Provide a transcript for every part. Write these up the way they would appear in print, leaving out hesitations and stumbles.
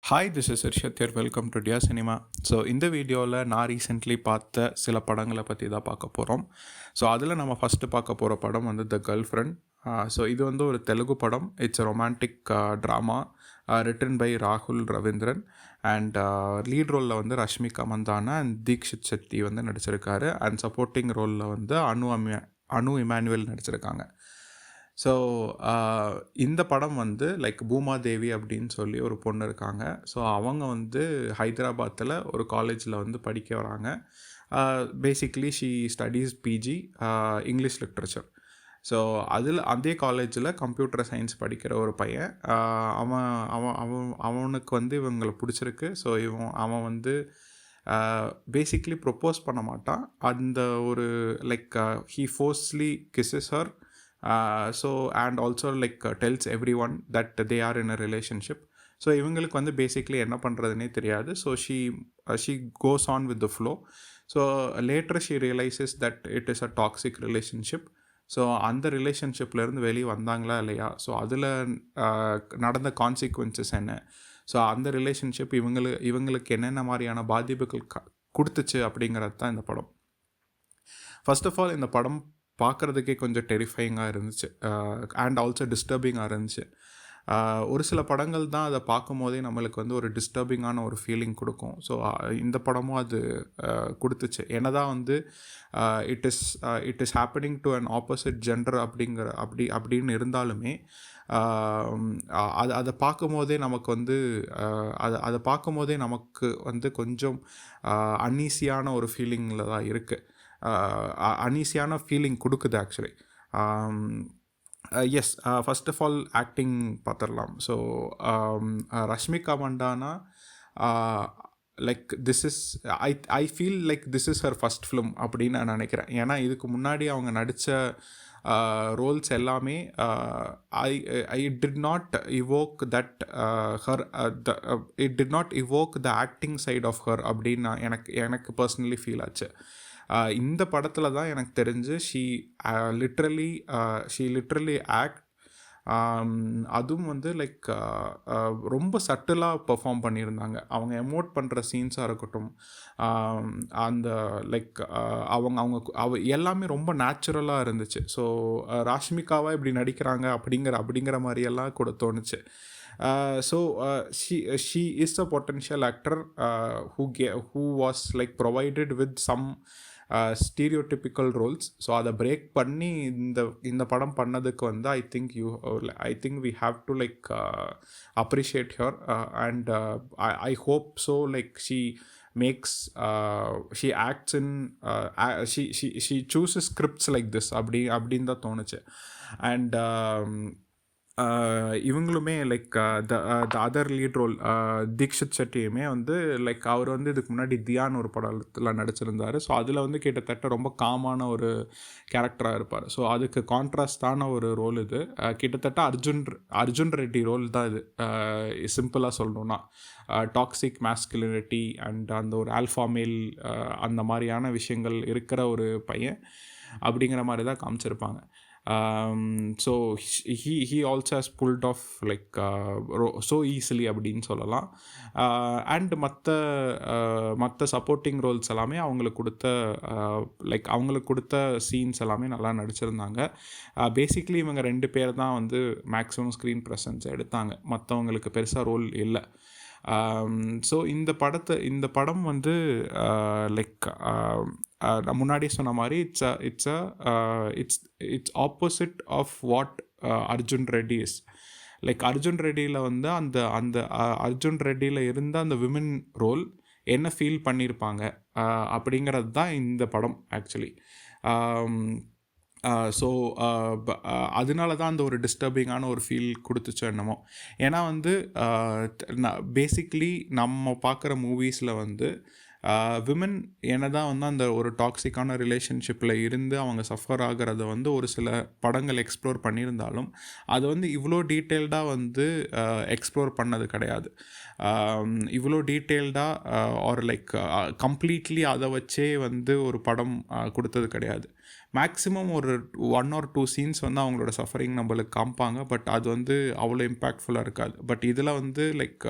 Hi, this is Harshad here. Welcome to dear cinema. So இந்த வீடியோவில் நான் ரீசெண்ட்லி பார்த்த சில படங்களை பற்றி தான் பார்க்க போகிறோம். ஸோ அதில் நம்ம ஃபஸ்ட்டு பார்க்க போகிற படம் வந்து த கேர்ள் ஃப்ரெண்ட். ஸோ இது வந்து ஒரு தெலுங்கு படம். It's romantic drama written by ராகுல் ரவீந்திரன் அண்ட் லீட் ரோலில் வந்து ரஷ்மிகா மந்தானா அண்ட் தீக்ஷித் ஷெட்டி வந்து நடிச்சிருக்காரு. அண்ட் சப்போர்ட்டிங் ரோலில் வந்து அனு இமானுவேல் நடிச்சிருக்காங்க. ஸோ இந்த படம் வந்து லைக் பூமாதேவி அப்படின்னு சொல்லி ஒரு பொண்ணு இருக்காங்க. ஸோ அவங்க வந்து ஹைதராபாத்தில் ஒரு காலேஜில் வந்து படிக்க வராங்க. Basically she studies PG English literature. So அதே காலேஜில் கம்ப்யூட்டர் சயின்ஸ் படிக்கிற ஒரு பையன். அவன் அவன் அவன் அவனுக்கு வந்து இவங்களை பிடிச்சிருக்கு. ஸோ அவன் வந்து பேசிக்லி ப்ரொப்போஸ் பண்ண மாட்டான். அந்த ஒரு like he forcibly kisses her. So and also like tells every one that they are in a relationship. So இவங்களுக்கு வந்து பேசிக்லி என்ன பண்ணுறதுனே தெரியாது. So she goes on with the flow. So later she realises that it is a toxic relationship. So அந்த ரிலேஷன்ஷிப்லேருந்து வெளியே வந்தாங்களா இல்லையா, ஸோ அதில் நடந்த கான்சிக்வன்சஸ் என்ன, ஸோ அந்த ரிலேஷன்ஷிப் இவங்களுக்கு என்னென்ன மாதிரியான பாதிப்புகள் கொடுத்துச்சு அப்படிங்கிறது தான் இந்த படம். ஃபர்ஸ்ட் ஆஃப் ஆல் இந்த படம் பார்க்குறதுக்கே கொஞ்சம் டெரிஃபைங்காக இருந்துச்சு அண்ட் ஆல்சோ டிஸ்டர்பிங்காக இருந்துச்சு. ஒரு சில படங்கள் தான் அதை பார்க்கும் போதே நம்மளுக்கு வந்து ஒரு டிஸ்டர்பிங்கான ஒரு ஃபீலிங் கொடுக்கும். ஸோ இந்த படமும் அது கொடுத்துச்சு. என்னதான் வந்து it is happening to an opposite gender அப்படின்னு இருந்தாலுமே அதை பார்க்கும் போதே நமக்கு வந்து அதை பார்க்கும் போதே நமக்கு வந்து கொஞ்சம் அன்ஈஸியான ஒரு ஃபீலிங்கில் தான் இருக்குது. அன்ஈஸியான ஃபீலிங் கொடுக்குது actually. Yes, first of all acting பார்த்துடலாம். So Rashmika Mandanna like this is I feel like this is her first film அப்படின்னு நான் நினைக்கிறேன். ஏன்னா இதுக்கு முன்னாடி அவங்க நடித்த ரோல்ஸ் எல்லாமே it did not evoke that her it did not evoke the acting side of her அப்படின்னு எனக்கு பர்சனலி ஃபீல் ஆச்சு. இந்த படத்தில் தான் எனக்கு தெரிஞ்சு ஷீ லிட்ரலி ஆக்ட். அதுவும் வந்து லைக் ரொம்ப சட்டிலாக பெர்ஃபார்ம் பண்ணியிருந்தாங்க. அவங்க எமோட் பண்ணுற சீன்ஸாக இருக்கட்டும், அந்த லைக் அவங்க எல்லாமே ரொம்ப நேச்சுரலாக இருந்துச்சு. ஸோ ராஷ்மிகாவாக இப்படி நடிக்கிறாங்க அப்படிங்கிற மாதிரியெல்லாம் கூட தோணுச்சு. So she is a potential actor who was like provided with some stereotypical roles. So அதை பிரேக் பண்ணி இந்த படம் பண்ணதுக்கு வந்து I think we have to like appreciate her and I hope so like she acts in she chooses scripts like this அப்படின்னு தான் தோணுச்சு. And இவங்களுமே like the other lead role Dheekshith ஷெட்டியுமே வந்து லைக் அவர் வந்து இதுக்கு முன்னாடி தியான் ஒரு படத்தில் நடிச்சிருந்தார். ஸோ அதில் வந்து கிட்டத்தட்ட ரொம்ப காமான ஒரு கேரக்டராக இருப்பார். ஸோ அதுக்கு கான்ட்ராஸ்டான ஒரு ரோல் இது. கிட்டத்தட்ட அர்ஜுன் ரெட்டி ரோல் தான் இது. சிம்பிளாக சொல்லணுன்னா டாக்ஸிக் மேஸ்குலினிட்டி அண்ட் அந்த ஒரு ஆல்ஃபா மேல் அந்த மாதிரியான விஷயங்கள் இருக்கிற ஒரு பையன் அப்படிங்கிற மாதிரி தான் காமிச்சிருப்பாங்க. So he also has pulled off like so easily அப்படின்னு சொல்லலாம். அண்ட் மற்ற சப்போர்ட்டிங் ரோல்ஸ் எல்லாமே அவங்களுக்கு கொடுத்த சீன்ஸ் எல்லாமே நல்லா நடிச்சிருந்தாங்க. பேசிக்லி இவங்க 2 பேர் தான் வந்து மேக்ஸிமம் ஸ்க்ரீன் ப்ரெசன்ஸ் எடுத்தாங்க. மற்றவங்களுக்கு பெருசாக ரோல் இல்லை. ஸோ இந்த படம் வந்து லைக் நான் முன்னாடி சொன்ன மாதிரி it's opposite of what Arjun Reddy is. Like Arjun ரெட்டியில் வந்து அந்த அர்ஜுன் ரெட்டியில் இருந்த அந்த விமன் ரோல் என்ன ஃபீல் பண்ணியிருப்பாங்க அப்படிங்கிறது தான் இந்த படம் ஆக்சுவலி. ஸோ அதனால தான் அந்த ஒரு டிஸ்டர்பிங்கான ஒரு ஃபீல் கொடுத்துச்சோ என்னமோ. ஏன்னா வந்து பேசிக்லி நம்ம பார்க்குற மூவிஸில் வந்து விமன் என்னதான் வந்து அந்த ஒரு டாக்ஸிக்கான ரிலேஷன்ஷிப்பில் இருந்து அவங்க சஃபர் ஆகிறத வந்து ஒரு சில படங்கள் எக்ஸ்ப்ளோர் பண்ணியிருந்தாலும் அது வந்து இவ்வளோ டீட்டெயில்டாக வந்து எக்ஸ்ப்ளோர் பண்ணது கிடையாது. இவ்வளோ டீட்டெயில்டாக ஆர் லைக் கம்ப்ளீட்லி அதை வச்சே வந்து ஒரு படம் கொடுத்தது கிடையாது. மேக்ஸிமம் ஒரு 1 or 2 சீன்ஸ் வந்து அவங்களோட சஃபரிங் நம்மளுக்கு காமிப்பாங்க, பட் அது வந்து அவ்வளோ இம்பேக்ட்ஃபுல்லாக இருக்காது. பட் இதில் வந்து like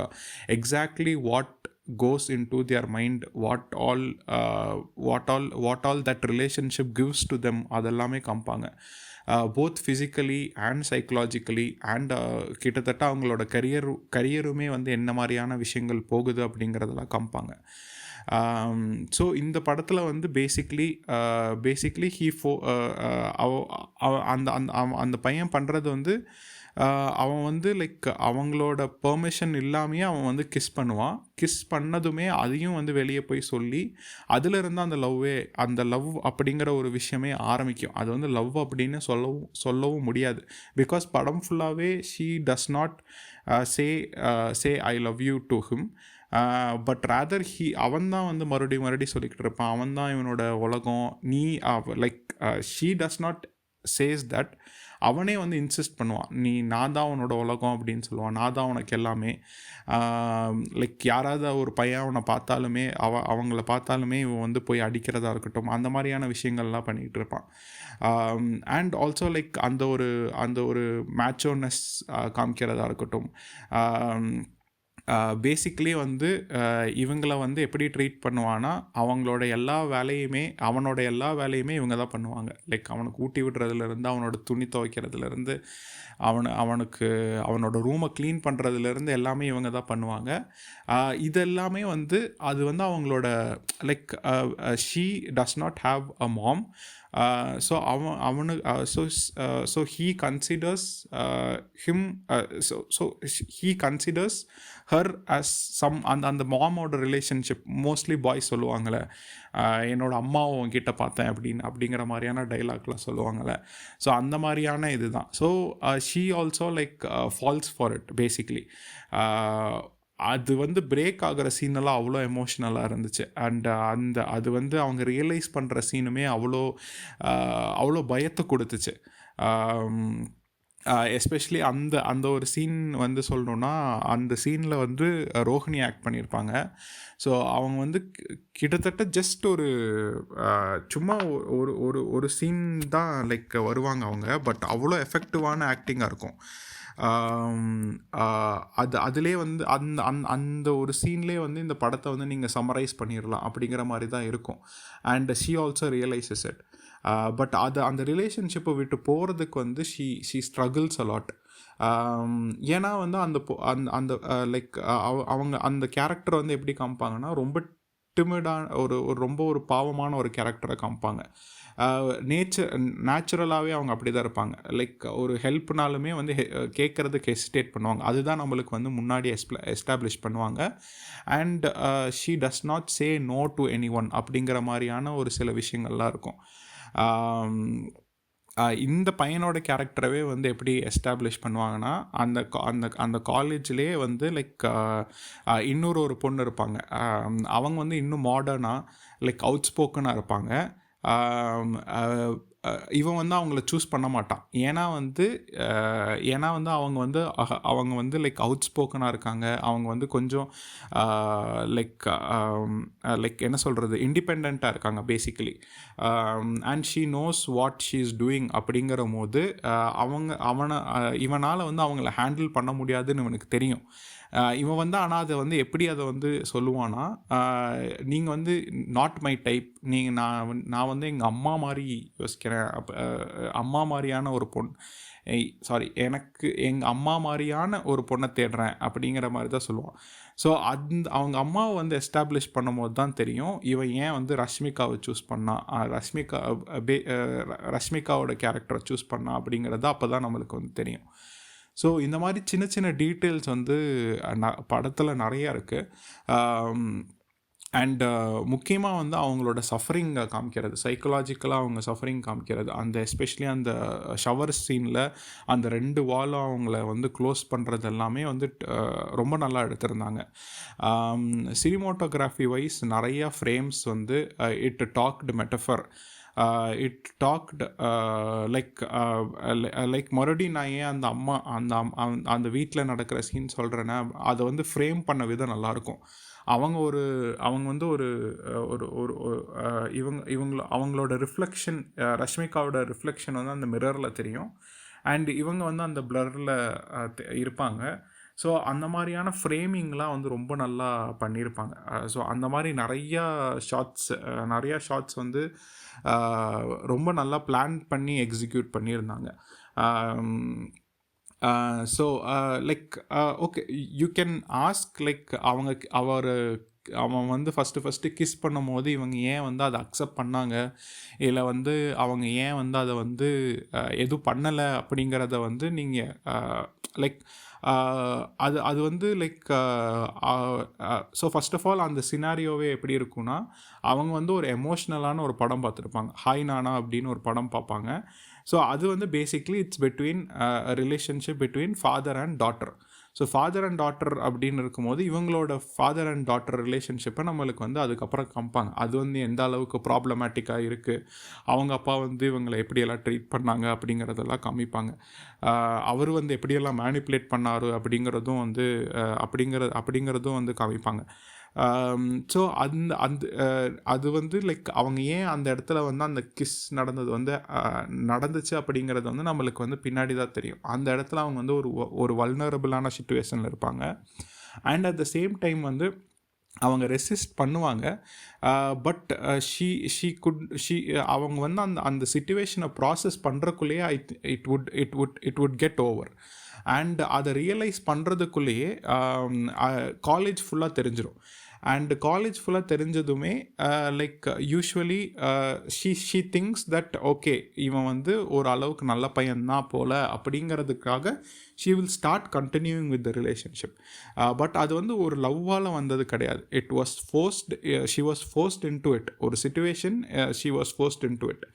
exactly what goes into their mind, what all that relationship gives to them, அதெல்லாமே காமிப்பாங்க. Both physically and psychologically and கிட்டத்தட்ட அவங்களோட கரியருமே வந்து என்ன மாதிரியான விஷயங்கள் போகுது அப்படிங்கிறதெல்லாம் காமிப்பாங்க. ஸோ இந்த படத்தில் வந்து பேசிக்லி அந்த பையன் பண்ணுறது வந்து அவன் வந்து லைக் அவங்களோட பெர்மிஷன் இல்லாமையே அவன் வந்து கிஸ் பண்ணுவான். கிஸ் பண்ணதுமே அதையும் வந்து வெளியே போய் சொல்லி அதிலிருந்து அந்த லவ் அப்படிங்கிற ஒரு விஷயமே ஆரம்பிக்கும். அது வந்து லவ் அப்படின்னு சொல்லவும் முடியாது. பிகாஸ் படம் ஃபுல்லாகவே she does not say I love you to him, but rather அவன் தான் வந்து மறுபடியும் சொல்லிக்கிட்டு இருப்பான். அவன் தான் இவனோட உலகம். Like she does not says that. அவனே வந்து இன்சிஸ்ட் பண்ணுவான், நான் தான் அவனோட உலகம் அப்படின்னு சொல்லுவான், நான் தான் அவனுக்கு எல்லாமே. லைக் யாராவது ஒரு பையன் அவனை பார்த்தாலுமே அவங்கள பார்த்தாலுமே இவன் வந்து போய் அடிக்கிறதா இருக்கட்டும், அந்த மாதிரியான விஷயங்கள்லாம் பண்ணிக்கிட்டு இருப்பான். அண்ட் ஆல்சோ லைக் அந்த ஒரு மேச்சோனஸ் காமிக்கிறதா இருக்கட்டும். பேசிக்லி வந்து இவங்கள வந்து எப்படி ட்ரீட் பண்ணுவான்னா, அவனோட எல்லா வேலையுமே இவங்க தான் பண்ணுவாங்க. லைக் அவனுக்கு ஊட்டி விடுறதுலேருந்து, அவனோட துணி துவைக்கிறதுலேருந்து, அவனுக்கு அவனோட ரூமை க்ளீன் பண்ணுறதுலேருந்து எல்லாமே இவங்க தான் பண்ணுவாங்க. இதெல்லாமே வந்து அது வந்து அவங்களோட like she does not have a mom. So he considers he considers her as some அந்த மாமோட ரிலேஷன்ஷிப். மோஸ்ட்லி பாய்ஸ் சொல்லுவாங்கள்ல, என்னோட அம்மாவை உங்ககிட்ட பார்த்தேன் அப்படிங்கிற மாதிரியான டைலாக்லாம் சொல்லுவாங்கள்ல. ஸோ அந்த மாதிரியான இதுதான். So she also like falls for it basically. அது வந்து பிரேக் ஆகிற சீனெல்லாம் அவ்வளோ எமோஷ்னலாக இருந்துச்சு. அண்ட் அது வந்து அவங்க ரியலைஸ் பண்ணுற சீனுமே அவ்வளோ பயத்தை கொடுத்துச்சு. எஸ்பெஷலி அந்த ஒரு சீன் வந்து சொல்லணுன்னா, அந்த சீனில் வந்து ரோஹிணி ஆக்ட் பண்ணியிருப்பாங்க. ஸோ அவங்க வந்து கிட்டத்தட்ட ஜஸ்ட் சும்மா ஒரு சீன் தான் லைக் வருவாங்க அவங்க, பட் அவ்வளோ எஃபெக்டிவான ஆக்டிங்காக இருக்கும். அதிலே வந்து அந்த ஒரு சீன்லேயே வந்து இந்த படத்தை வந்து நீங்கள் சம்மரைஸ் பண்ணிடலாம் அப்படிங்கிற மாதிரி தான் இருக்கும். And she also realises it. But அந்த ரிலேஷன்ஷிப்பை விட்டு போகிறதுக்கு வந்து ஷீ ஸ்ட்ரகிள்ஸ் அலாட். ஏன்னா வந்து அந்த லைக் அவங்க அந்த கேரக்டரை வந்து எப்படி காமிப்பாங்கன்னா, ரொம்ப டிமிடான ரொம்ப ஒரு பாவமான ஒரு கேரக்டரை காமிப்பாங்க. நேச்சுரலாகவே அவங்க அப்படி தான் இருப்பாங்க. லைக் ஒரு ஹெல்ப்னாலுமே வந்து கேட்குறதுக்கு ஹெசிடேட் பண்ணுவாங்க. அதுதான் நம்மளுக்கு வந்து முன்னாடி எஸ்டாப்ளிஷ் பண்ணுவாங்க. And she does not say no to anyone அப்படிங்கிற மாதிரியான ஒரு சில விஷயங்கள்லாம் இருக்கும். இந்த பையனோட கேரக்டரவே வந்து எப்படி எஸ்டாப்ளிஷ் பண்ணுவாங்கன்னா, அந்த காலேஜ்லேயே வந்து லைக் இன்னொரு பொண்ணு இருப்பாங்க. அவங்க வந்து இன்னும் மாடர்னாக லைக் அவுட் ஸ்போக்கனாக இருப்பாங்க. இவன் வந்து அவங்கள சூஸ் பண்ண மாட்டான். ஏன்னா வந்து அவங்க வந்து லைக் அவுட் ஸ்போக்கனாக இருக்காங்க. அவங்க வந்து கொஞ்சம் லைக் என்ன சொல்கிறது, இண்டிபெண்ட்டாக இருக்காங்க basically. And she knows what she is doing அப்படிங்கிற போது இவனால் வந்து அவங்கள ஹேண்டில் பண்ண முடியாதுன்னு இவனுக்கு தெரியும். இவன் வந்து ஆனால் எப்படி அதை வந்து சொல்லுவான்னா, நீங்கள் வந்து நாட் மை டைப், நான் வந்து எங்கள் அம்மா மாதிரி யோசிக்கிறேன், அம்மா மாதிரியான ஒரு எனக்கு எங்கள் அம்மா மாதிரியான ஒரு பொண்ணை தேடுறேன் அப்படிங்கிற மாதிரி தான் சொல்லுவான். ஸோ அவங்க அம்மாவை வந்து எஸ்டாப்ளிஷ் பண்ணும் போது தான் தெரியும் இவன் ஏன் வந்து ரஷ்மிகாவை சூஸ் பண்ணான், ரஷ்மிகாவோட கேரக்டரை சூஸ் பண்ணான் அப்படிங்கிறது அப்போ தான் நம்மளுக்கு வந்து தெரியும். ஸோ இந்த மாதிரி சின்ன சின்ன டீட்டெயில்ஸ் வந்து படத்தில் நிறையா இருக்குது. அண்ட் முக்கியமாக வந்து அவங்களோட சஃபரிங்கை காமிக்கிறது, சைக்கலாஜிக்கலாக அவங்க சஃபரிங் காமிக்கிறது. அந்த எஸ்பெஷலி அந்த ஷவர் சீனில் அந்த 2 வாலும் அவங்கள வந்து க்ளோஸ் பண்ணுறது எல்லாமே வந்து ரொம்ப நல்லா எடுத்திருந்தாங்க. சினிமோட்டோகிராஃபி வைஸ் நிறையா ஃப்ரேம்ஸ் வந்து it talk to metaphor, it talk to like மறுபடியும் நான் ஏன் அந்த அம்மா அந்த வீட்டில் நடக்கிற சீன் சொல்கிறேன்னா, அதை வந்து ஃப்ரேம் பண்ண விதம் நல்லாயிருக்கும். அவங்க வந்து ஒரு ஒரு ஒரு அவங்களோட ரிஃப்ளெக்ஷன், ரஷ்மிகாவோட ரிஃப்ளெக்ஷன் வந்து அந்த மிரரில் தெரியும். அண்ட் இவங்க வந்து அந்த பிளரில் இருப்பாங்க. ஸோ அந்த மாதிரியான ஃப்ரேமிங்லாம் வந்து ரொம்ப நல்லா பண்ணியிருப்பாங்க. ஸோ அந்த மாதிரி நிறையா ஷாட்ஸ் வந்து ரொம்ப நல்லா பிளான் பண்ணி எக்ஸிக்யூட் பண்ணியிருந்தாங்க. So like okay, you can ask like அவன் வந்து ஃபஸ்ட்டு கிஸ் பண்ணும் போது இவங்க ஏன் வந்து அதை அக்செப்ட் பண்ணாங்க, இல்லை வந்து அவங்க ஏன் வந்து அதை வந்து எதுவும் பண்ணலை அப்படிங்கிறத வந்து நீங்கள் லைக் அது வந்து like so first of all அந்த சினாரியோவே எப்படி இருக்குன்னா, அவங்க வந்து ஒரு எமோஷ்னலான ஒரு படம் பார்த்துருப்பாங்க. ஹாய் நானா அப்படின்னு ஒரு படம் பார்ப்பாங்க. ஸோ அது வந்து basically it's between relationship between father and daughter. So father and daughter அப்படின்னு இருக்கும்போது இவங்களோட ஃபாதர் அண்ட் டாட்டர் ரிலேஷன்ஷிப்பை நம்மளுக்கு வந்து அதுக்கப்புறம் காமிப்பாங்க. அது வந்து எந்த அளவுக்கு ப்ராப்ளமேட்டிக்காக இருக்குது, அவங்க அப்பா வந்து இவங்களை எப்படியெல்லாம் ட்ரீட் பண்ணாங்க அப்படிங்கிறதெல்லாம் காமிப்பாங்க. அவர் வந்து எப்படியெல்லாம் மேனிப்புலேட் பண்ணார் அப்படிங்கிறதும் வந்து அப்படிங்கிறதும் வந்து காமிப்பாங்க. ஸோ அது வந்து லைக் அவங்க ஏன் அந்த இடத்துல வந்து அந்த கிஸ் நடந்துச்சு அப்படிங்கிறது வந்து நம்மளுக்கு வந்து பின்னாடி தான் தெரியும். அந்த இடத்துல அவங்க வந்து ஒரு வல்னரபிளான சிச்சுவேஷனில் இருப்பாங்க. And at the same time வந்து அவங்க ரெசிஸ்ட் பண்ணுவாங்க. பட் அவங்க வந்து அந்த சிச்சுவேஷனை ப்ராசஸ் பண்ணுறக்குள்ளேயே it would get over. And அதை ரியலைஸ் பண்ணுறதுக்குள்ளேயே காலேஜ் ஃபுல்லாக தெரிஞ்சிடும். அண்ட் காலேஜ் ஃபுல்லாக தெரிஞ்சதுமே like usually she thinks that okay, இவன் வந்து ஒரு அளவுக்கு நல்ல பையன்தான் போல் அப்படிங்கிறதுக்காக she will start continuing with the relationship. But அது வந்து ஒரு லவ்வால் வந்தது கிடையாது. It was forced, she was forced in to it. ஒரு situation, she was forced in to it.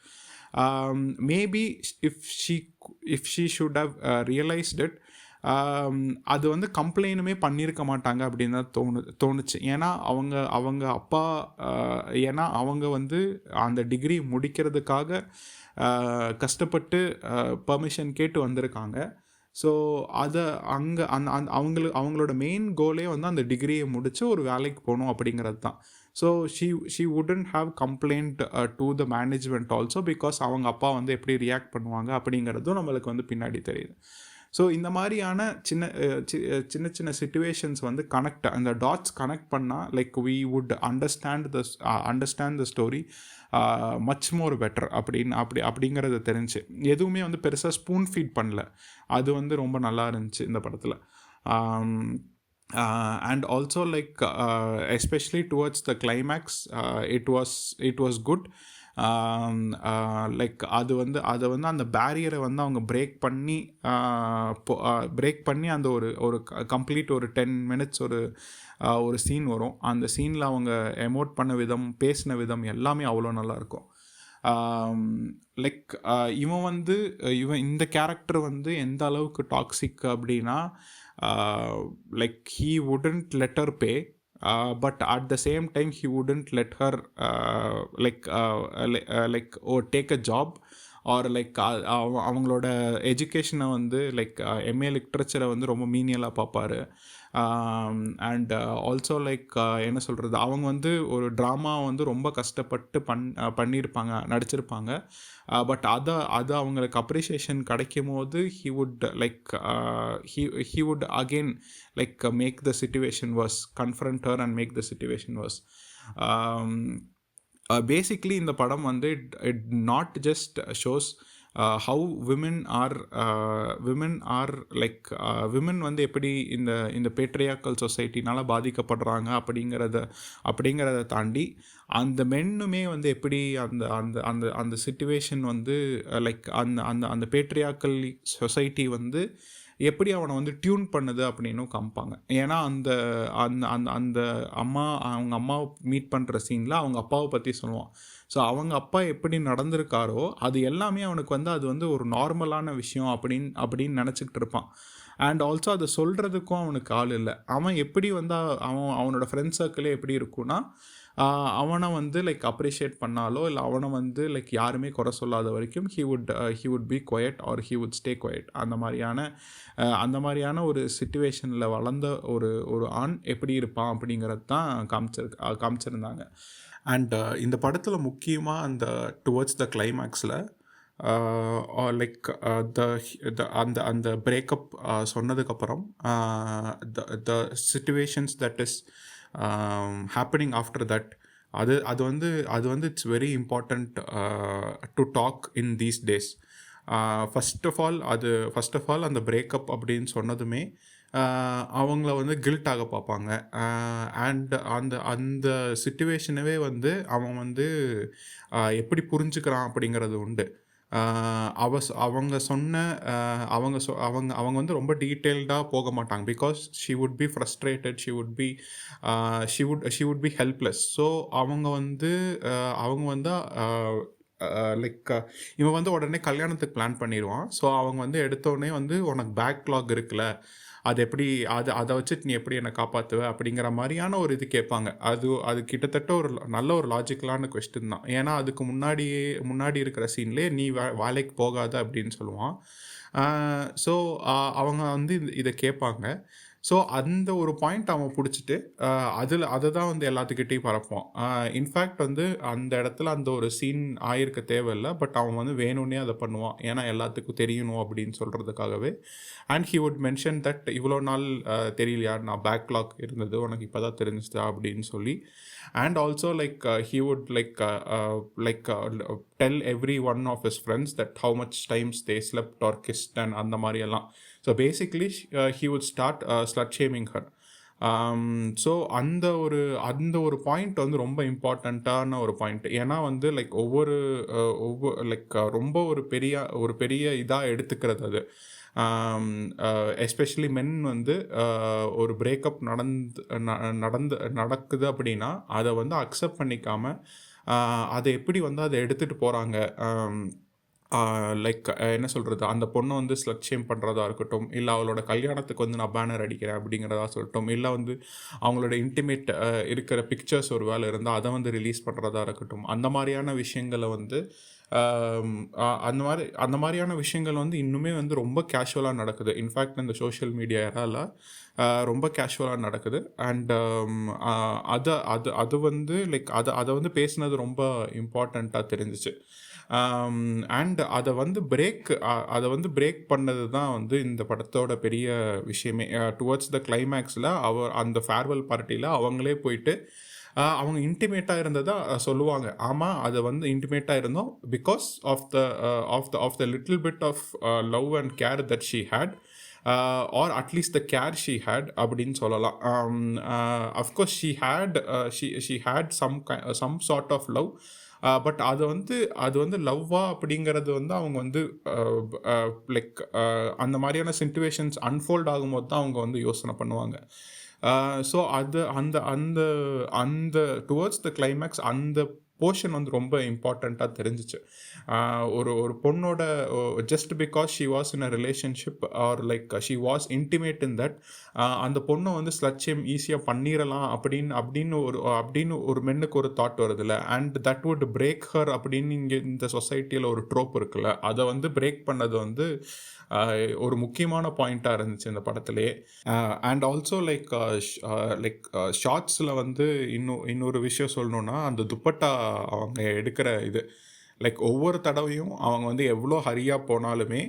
Maybe if she should have realised it, அது வந்து கம்ப்ளைனுமே பண்ணியிருக்க மாட்டாங்க அப்படின்னு தான் தோணுச்சு. ஏன்னா அவங்க அப்பா, ஏன்னா அவங்க வந்து அந்த டிகிரி முடிக்கிறதுக்காக கஷ்டப்பட்டு பர்மிஷன் கேட்டு வந்திருக்காங்க. ஸோ அதை அவங்களோட மெயின் கோலே வந்து அந்த டிகிரியை முடித்து ஒரு வேலைக்கு போகணும் அப்படிங்கிறது தான். So she wouldn't have complaint to the management also, because அவங்க அப்பா வந்து எப்படி ரியாக்ட் பண்ணுவாங்க அப்படிங்கிறதும் நம்மளுக்கு வந்து பின்னாடி தெரியுது. ஸோ இந்த மாதிரியான சின்ன சின்ன சிச்சுவேஷன்ஸ் வந்து அந்த டாட்ஸ் கனெக்ட் பண்ணால் like we would understand the story much more better அப்படிங்கிறது தெரிஞ்சு. எதுவுமே வந்து பெருசாக ஸ்பூன் ஃபீட் பண்ணல. அது வந்து ரொம்ப நல்லா இருந்துச்சு இந்த படத்தில். And also like especially towards the climax, it was good. Like அதை வந்து அந்த பேரியரை வந்து அவங்க பிரேக் பண்ணி அந்த ஒரு கம்ப்ளீட் ஒரு 10 minutes ஒரு சீன் வரும். அந்த சீனில் அவங்க எமோட் பண்ண விதம், பேசின விதம் எல்லாமே அவ்வளோ நல்லாயிருக்கும். லைக் இவன் இந்த கேரக்டர் வந்து எந்த அளவுக்கு டாக்ஸிக் அப்படின்னா, like he wouldn't let her pay, but at the same time he wouldn't let her take a job or like அவங்களோட எஜுகேஷனை வந்து லைக் எம்ஏ லிட்ரேச்சரை வந்து ரொம்ப மீனியலாக பார்ப்பார். அண்ட் ஆல்சோ லைக் என்ன சொல்கிறது, அவங்க வந்து ஒரு ட்ராமா வந்து ரொம்ப கஷ்டப்பட்டு நடிச்சிருப்பாங்க. பட் அதை அவங்களுக்கு அப்ரிஷியேஷன் கிடைக்கும் போது he would again like make the situation worse, confront her and make the situation worse. Basically இந்த படம் வந்து it not just shows how women are like women வந்து எப்படி இந்த பேட்ரியார்க்கல் சொசைட்டினால் பாதிக்கப்படுறாங்க அப்படிங்கிறத தாண்டி அந்த மென்னுமே வந்து எப்படி அந்த சிச்சுவேஷன் வந்து லைக் அந்த பேட்ரியார்க்கல் சொசைட்டி வந்து எப்படி அவனை வந்து டியூன் பண்ணுது அப்படின்னும் காமிப்பாங்க. ஏன்னா அந்த அந்த அந்த அந்த அவங்க அம்மாவை மீட் பண்ணுற சீனில் அவங்க அப்பாவை பற்றி சொல்லுவான். ஸோ அவங்க அப்பா எப்படி நடந்திருக்காரோ அது எல்லாமே அவனுக்கு வந்து அது வந்து ஒரு நார்மலான விஷயம் அப்படின்னு நினச்சிக்கிட்டு இருப்பான். அண்ட் ஆல்சோ அதை சொல்கிறதுக்கும் அவனுக்கு ஆள் இல்லை. அவன் எப்படி வந்து அவனோட ஃப்ரெண்ட் சர்க்கிளே எப்படி இருக்குன்னா, அவனை வந்து லைக் அப்ரிஷியேட் பண்ணாலோ இல்லை அவனை வந்து லைக் யாருமே குறை சொல்லாத வரைக்கும் he would be quiet or he would stay quiet. அந்த மாதிரியான ஒரு சிச்சுவேஷனில் வளர்ந்த ஒரு ஆண் எப்படி இருப்பான் அப்படிங்கிறது தான் காமிச்சிருந்தாங்க. அண்ட் இந்த படத்தில் முக்கியமாக அந்த டுவர்ட்ஸ் த கிளைமேக்ஸில் லைக் அந்த பிரேக்கப் சொன்னதுக்கப்புறம் the situations that is happening after that அது வந்து it's very important to talk in these days. First of all அந்த பிரேக்கப் அப்படின்னு சொன்னதுமே அவங்கள வந்து கில்ட் ஆக பார்ப்பாங்க. அண்ட் அந்த சிச்சுவேஷனவே வந்து அவன் வந்து எப்படி புரிஞ்சுக்கிறான் அப்படிங்கிறது உண்டு. அவங்க சொன்ன அவங்க வந்து ரொம்ப டீட்டெயில்டாக போக மாட்டாங்க. Because she would be frustrated, she would be helpless. So அவங்க வந்து லைக் இவன் வந்து உடனே கல்யாணத்துக்கு பிளான் பண்ணிடுவான். ஸோ அவங்க வந்து எடுத்தோடனே வந்து உனக்கு பேக்லாக் இருக்குல்ல, அது எப்படி அதை வச்சுட்டு நீ எப்படி என்னை காப்பாற்றுவ அப்படிங்கிற மாதிரியான ஒரு இது கேட்பாங்க. அது கிட்டத்தட்ட ஒரு நல்ல ஒரு லாஜிக்கலான கொஸ்டின் தான். ஏன்னா அதுக்கு முன்னாடி இருக்கிற சீன்லேயே நீ வேலைக்கு போகாத அப்படின்னு சொல்லுவான். ஸோ அவங்க வந்து இதை கேட்பாங்க. ஸோ அந்த ஒரு பாயிண்ட் அவன் பிடிச்சிட்டு அதை தான் வந்து எல்லாத்துக்கிட்டையும் பரப்புவான். இன்ஃபேக்ட் வந்து அந்த இடத்துல அந்த ஒரு சீன் ஆயிருக்க தேவையில்லை, பட் அவன் வந்து வேணும்னே அதை பண்ணுவான். ஏன்னா எல்லாத்துக்கும் தெரியணும் அப்படின்னு சொல்கிறதுக்காகவே. And he would mention that இவ்வளோ நாள் தெரியலையா, நான் பேக்லாக் இருந்தது உனக்கு இப்போ தான் தெரிஞ்சுதா அப்படின்னு சொல்லி. And also he would tell every one of his friends that how much times they slept or kissed and அந்த மாதிரியெல்லாம். So basically he would start slut shaming her. So அந்த ஒரு பாயிண்ட் வந்து ரொம்ப இம்பார்ட்டண்ட்டான ஒரு பாயிண்ட். ஏன்னா வந்து ஒவ்வொரு ரொம்ப ஒரு பெரிய இதாக எடுத்துக்கிறது அது. எஸ்பெஷலி மென் வந்து ஒரு பிரேக்கப் நடக்குது அப்படின்னா அதை வந்து அக்செப்ட் பண்ணிக்காமல் அதை எப்படி வந்து அதை எடுத்துகிட்டு போகிறாங்க. என்ன சொல்கிறது, அந்த பொண்ணை வந்து ஸ்லட் ஷேம் பண்ணுறதா இருக்கட்டும், இல்லை அவளோட கல்யாணத்துக்கு வந்து நான் பேனர் அடிக்கிறேன் அப்படிங்கிறதா சொல்லட்டும், இல்லை வந்து அவங்களோட இன்டிமேட் இருக்கிற பிக்சர்ஸ் ஒரு வேலை இருந்தால் அதை வந்து ரிலீஸ் பண்ணுறதா இருக்கட்டும், அந்த மாதிரியான விஷயங்களை வந்து அந்த மாதிரியான விஷயங்கள் வந்து இன்னுமே வந்து ரொம்ப கேஷுவலாக நடக்குது. இன்ஃபேக்ட் இந்த சோஷியல் மீடியா ஏரால ரொம்ப கேஷுவலாக நடக்குது. அண்ட் அது வந்து அதை வந்து பேசுனது ரொம்ப இம்பார்ட்டண்ட்டாக தெரிஞ்சிச்சு. அண்ட் அதை வந்து பிரேக் பண்ணது தான் வந்து இந்த படத்தோட பெரிய விஷயமே. டுவர்ட்ஸ் த கிளைமேக்ஸில் அந்த ஃபேர்வெல் பார்ட்டியில் அவங்களே போயிட்டு அவங்க இன்டிமேட்டாக இருந்ததா சொல்லுவாங்க. ஆமாம், அதை வந்து இன்டிமேட்டாக இருந்தோம் because of the little bit of love and care that she had, or at least the care she had அப்படின்னு சொல்லலாம். Of course she had some sort of love, but அது வந்து லவ்வா அப்படிங்கிறது வந்து அவங்க வந்து அந்த மாதிரியான சிச்சுவேஷன்ஸ் அன்ஃபோல்ட் ஆகும்போது தான் அவங்க வந்து யோசனை பண்ணுவாங்க. ஸோ அது அந்த டுவர்ட்ஸ் த கிளைமேக்ஸ் அந்த போர்ஷன் வந்து ரொம்ப இம்பார்ட்டண்ட்டாக தெரிஞ்சிச்சு. ஒரு பொண்ணோட just because she was in a relationship or she was intimate in that, அந்த பொண்ணை வந்து ஸ்லட் ஷேம் ஈஸியாக பண்ணிடலாம் அப்படின்னு ஒரு மென்னுக்கு ஒரு தாட் வருதுல்ல. And that would break her அப்படின்னு இங்கே இந்த சொசைட்டியில் ஒரு ட்ரோப் இருக்குல்ல, அதை வந்து பிரேக் பண்ணது வந்து ஒரு முக்கியமான பாயிண்ட்டாக இருந்துச்சு இந்த படத்துலேயே. அண்ட் ஆல்சோ ஷார்ட்ஸில் வந்து இன்னொரு விஷயம் சொல்லணுன்னா, அந்த துப்பட்டா அவங்க எடுக்கிற இது ஒவ்வொரு தடவையும் அவங்க வந்து எவ்வளோ ஹரியாக போனாலுமே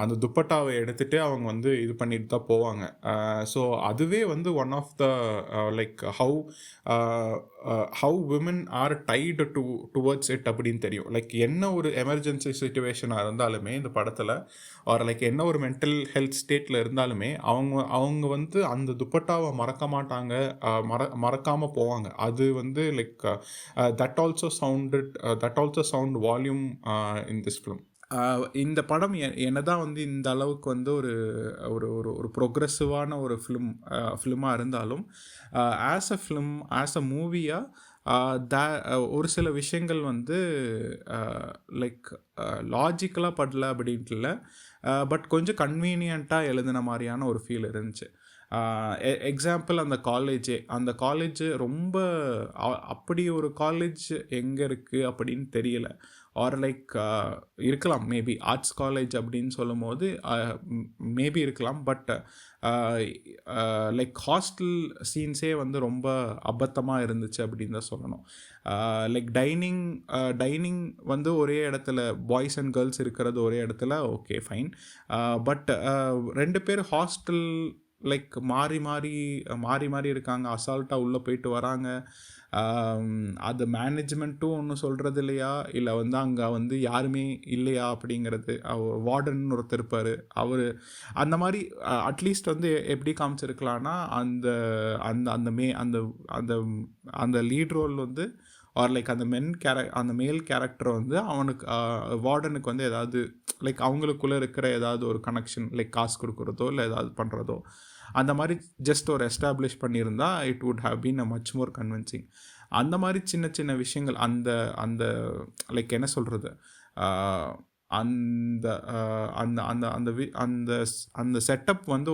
அந்த துப்பட்டாவை எடுத்துகிட்டு அவங்க வந்து இது பண்ணிட்டு தான் போவாங்க. ஸோ அதுவே வந்து one of the how women are tied towards it அப்படின்னு தெரியும். என்ன ஒரு எமர்ஜென்சி சிச்சுவேஷனாக இருந்தாலுமே இந்த படத்தில், ஆர் என்ன ஒரு மென்டல் ஹெல்த் ஸ்டேட்டில் இருந்தாலுமே அவங்க வந்து அந்த துப்பட்டாவை மறக்க மாட்டாங்க, மறக்காமல் போவாங்க. அது வந்து that also sound volume in this film. இந்த படம் என்னதான் வந்து இந்த அளவுக்கு வந்து ஒரு ஒரு ஒரு ஒரு ப்ரொக்ரெசிவான ஒரு ஃபிலிமாக இருந்தாலும், as a film, as a மூவியாக ஒரு சில விஷயங்கள் வந்து லைக் லாஜிக்கலாக படல அப்படின்ட்டு இல்லை, பட் கொஞ்சம் கன்வீனியண்ட்டாக எழுதின மாதிரியான ஒரு ஃபீல் இருந்துச்சு. எக்ஸாம்பிள் அந்த காலேஜ் ரொம்ப அப்படி ஒரு காலேஜ் எங்கே இருக்குது அப்படின்னு தெரியல. ஆர் லைக் இருக்கலாம், மேபி ஆர்ட்ஸ் காலேஜ் அப்படின்னு சொல்லும் போது மேபி இருக்கலாம். பட் லைக் ஹாஸ்டல் சீன்ஸே வந்து ரொம்ப அபத்தமாக இருந்துச்சு அப்படின்னு தான் சொல்லணும். லைக் டைனிங் வந்து ஒரே இடத்துல பாய்ஸ் அண்ட் கேர்ள்ஸ் இருக்கிறது ஒரே இடத்துல, ஓகே ஃபைன். பட் 2 பேர் ஹாஸ்டல் லைக் மாறி மாறி இருக்காங்க, அசால்ட்டாக உள்ளே போயிட்டு வராங்க. அது மேனேஜ்மெண்ட்டும் ஒன்றும் சொல்கிறது இல்லையா, இல்லை வந்து அங்கே வந்து யாருமே இல்லையா அப்படிங்கிறது. வார்டன் ஒருத்தர் இருப்பார், அவர் அந்த மாதிரி அட்லீஸ்ட் வந்து எப்படி காமிச்சிருக்கலான்னா, அந்த அந்த அந்த மே அந்த அந்த அந்த லீட் ரோல் வந்து ஆர் லைக் அந்த மேல் கேரக்டர் வந்து அவனுக்கு வார்டனுக்கு வந்து ஏதாவது லைக் அவங்களுக்குள்ளே இருக்கிற ஏதாவது ஒரு கனெக்ஷன், லைக் காசு கொடுக்குறதோ இல்லை ஏதாவது பண்ணுறதோ, அந்த மாதிரி ஜஸ்ட் ஒரு எஸ்டாப்ளிஷ் பண்ணியிருந்தா it would have been a much more convincing. அந்த மாதிரி சின்ன சின்ன விஷயங்கள், அந்த அந்த லைக் என்ன சொல்கிறது, அந்த அந்த அந்த அந்த அந்த அந்த செட்டப் வந்து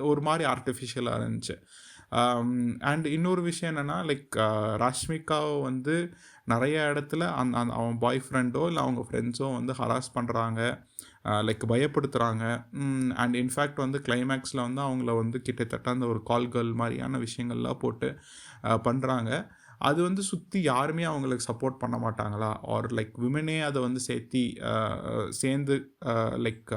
ஒரு மாதிரி ஆர்டிஃபிஷியலாக இருந்துச்சு. அண்ட் இன்னொரு விஷயம் என்னென்னா, லைக் ராஷ்மிகாவை வந்து நிறைய இடத்துல அவன் பாய் ஃப்ரெண்டோ இல்லை அவங்க ஃப்ரெண்ட்ஸோ வந்து ஹராஸ் பண்ணுறாங்க, லைக் பயப்படுத்துகிறாங்க. அண்ட் இன்ஃபேக்ட் வந்து கிளைமேக்ஸில் வந்து அவங்கள வந்து கிட்டத்தட்ட அந்த ஒரு கால் கேர்ள் மாதிரியான விஷயங்கள்லாம் போட்டு பண்ணுறாங்க. அது வந்து சுற்றி யாருமே அவங்களுக்கு சப்போர்ட் பண்ண மாட்டாங்களா, ஆர் லைக் விமனே அதை வந்து சேர்ந்து லைக்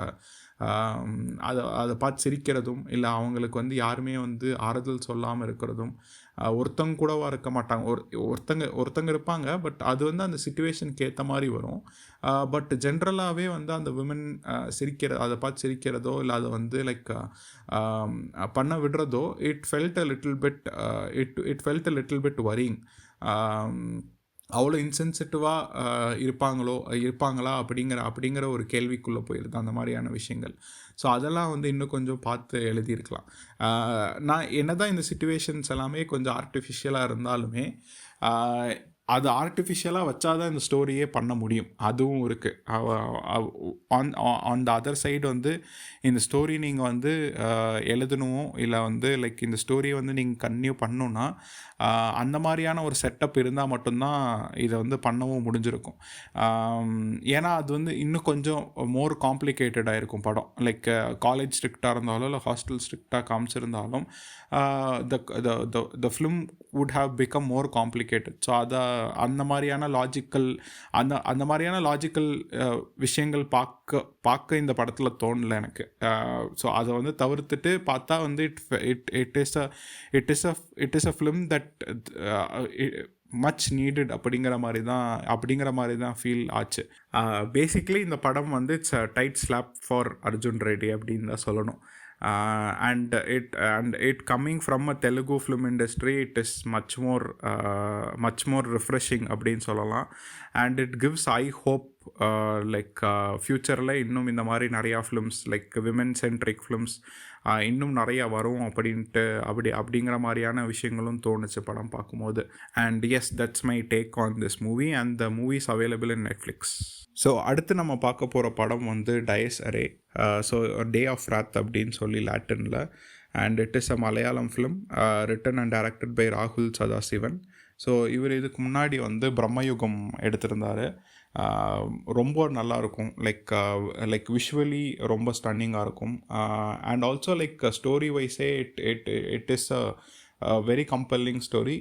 அதை பார்த்து சிரிக்கிறதும், இல்லை அவங்களுக்கு வந்து யாருமே வந்து ஆறுதல் சொல்லாமல் இருக்கிறதும், ஒருத்தங்க கூடவா இருக்க மாட்டாங்க, ஒருத்தங்க இருப்பாங்க, பட் அது வந்து அந்த சிச்சுவேஷனுக்கு ஏற்ற மாதிரி வரும். பட் ஜென்ரலாகவே வந்து அந்த விமன் அதை பார்த்து சிரிக்கிறதோ இல்லை அதை வந்து லைக் பண்ண விடுறதோ, it felt a little bit worrying. அவ்வளோ இன்சென்சிட்டிவாக இருப்பாங்களா அப்படிங்கிற ஒரு கேள்விக்குள்ளே போயிடுது அந்த மாதிரியான விஷயங்கள். ஸோ அதெல்லாம் வந்து இன்னும் கொஞ்சம் பார்த்து எழுதியிருக்கலாம். நான் என்ன தான் இந்த சிச்சுவேஷன்ஸ் எல்லாமே கொஞ்சம் ஆர்டிஃபிஷியலாக இருந்தாலுமே, அது ஆர்டிஃபிஷியலாக வச்சாதான் இந்த ஸ்டோரியே பண்ண முடியும், அதுவும் இருக்குது. ஆன் த அதர் சைடு வந்து இந்த ஸ்டோரி நீங்கள் வந்து எழுதணும், இல்லை வந்து லைக் இந்த ஸ்டோரியை வந்து நீங்கள் கன்டினியூ பண்ணணுன்னா அந்த மாதிரியான ஒரு செட்டப் இருந்தால் மட்டும்தான் இதை வந்து பண்ணவும் முடிஞ்சிருக்கும். ஏன்னா அது வந்து இன்னும் கொஞ்சம் மோர் காம்ப்ளிகேட்டடாக இருக்கும் படம். லைக் காலேஜ் ஸ்ட்ரிக்டாக இருந்தாலும் இல்லை ஹாஸ்டல் ஸ்ட்ரிக்டாக காமிச்சிருந்தாலும் the film would have become more complicated. So அந்த மாதிரியான லாஜிக்கல் விஷயங்கள் பார்க்க இந்த படத்தில் தோணலை எனக்கு. ஸோ அதை வந்து தவிர்த்துட்டு பார்த்தா வந்து it is a film that much needed அப்படிங்கிற மாதிரி தான் ஃபீல் ஆச்சு. பேசிக்லி இந்த படம் வந்து it's a tight slap for Arjun Reddy அப்படின்னு தான் சொல்லணும். And it coming from a Telugu film industry, it is much more refreshing அப்படின்னு சொல்லலாம். And it gives I hope like ஃப்யூச்சரில் இன்னும் இந்த மாதிரி நிறையா films like women centric films இன்னும் நிறையா வரும் அப்படிங்கிற மாதிரியான விஷயங்களும் தோணுச்சு படம் பார்க்கும்போது. And yes, that's my take on this movie, and the movie is available in Netflix. So அடுத்து நம்ம பார்க்க போகிற படம் வந்து Dies Irae. So day of wrath அப்படின்னு சொல்லி லாட்டினில். And it is a Malayalam film written and directed by ராகுல் சதாசிவன். ஸோ இவர் இதுக்கு முன்னாடி வந்து பிரம்மயுகம் எடுத்திருந்தார். ரொம்ப நல்லாயிருக்கும், லைக் விஷுவலி ரொம்ப ஸ்டன்னிங்காக இருக்கும். அண்ட் ஆல்சோ லைக் ஸ்டோரி வைஸே it is a very compelling story.